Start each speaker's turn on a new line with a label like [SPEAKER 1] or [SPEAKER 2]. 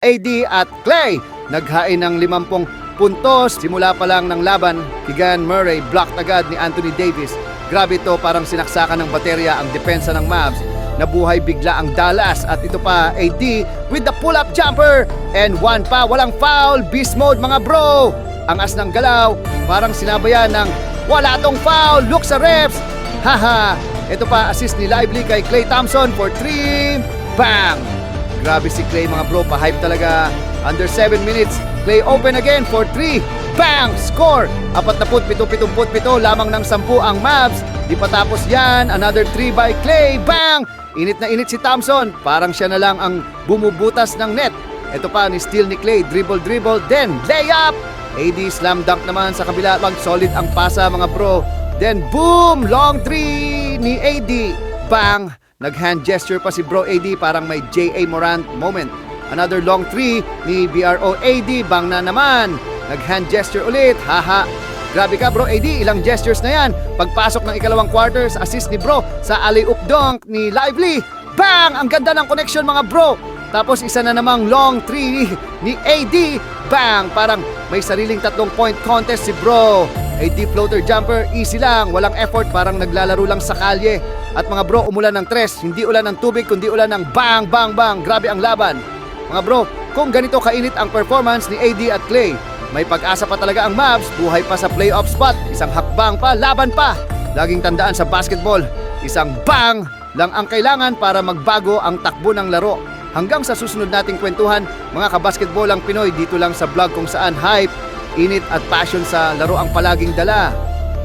[SPEAKER 1] AD at Clay. Naghain ng 50 puntos simula pa lang ng laban. Keegan Murray blocked agad ni Anthony Davis. Grabe ito, parang sinaksakan ng baterya ang depensa ng Mavs. Nabuhay bigla ang Dallas at ito pa AD with the pull-up jumper and one pa, walang foul, beast mode mga bro. Ang as ng galaw, parang sinabayan ng wala tong foul, look sa refs. Haha, ito pa assist ni Lively kay Klay Thompson for 3, bang! Grabe si Klay mga bro, pa-hype talaga. Under 7 minutes, Klay open again for 3, bang! Score! 47-77 lamang ng 10 ang Mavs. Di pa tapos yan, another 3 by Klay, bang! Init na init si Thompson, parang siya na lang ang bumubutas ng net. Ito pa ni steal ni Klay, dribble, then layup! AD slam dunk naman sa kabila, lang solid ang pasa mga bro. Then boom, long 3 ni AD, bang! Nag-hand gesture pa si bro AD, parang may J.A. Morant moment. Another long 3 ni BRO AD, bang na naman. Nag-hand gesture ulit, haha. Grabe ka bro AD, ilang gestures na yan. Pagpasok ng ikalawang quarters, assist ni bro sa alley-oop dunk ni Lively. Bang! Ang ganda ng connection mga bro. Tapos isa na namang long 3 ni AD. Bang! Parang may sariling 3-point contest si bro. AD floater jumper, easy lang, walang effort, parang naglalaro lang sa kalye. At mga bro, umulan ng tres, hindi ulan ng tubig kundi ulan ng bang, bang, bang. Grabe ang laban. Mga bro, kung ganito kainit ang performance ni AD at Klay, may pag-asa pa talaga ang Mavs, buhay pa sa playoff spot, isang hakbang pa, laban pa. Laging tandaan sa basketball, isang bang lang ang kailangan para magbago ang takbo ng laro. Hanggang sa susunod nating kwentuhan, mga kabasketball ang Pinoy, dito lang sa vlog kung saan hype, init at passion sa laro ang palaging dala.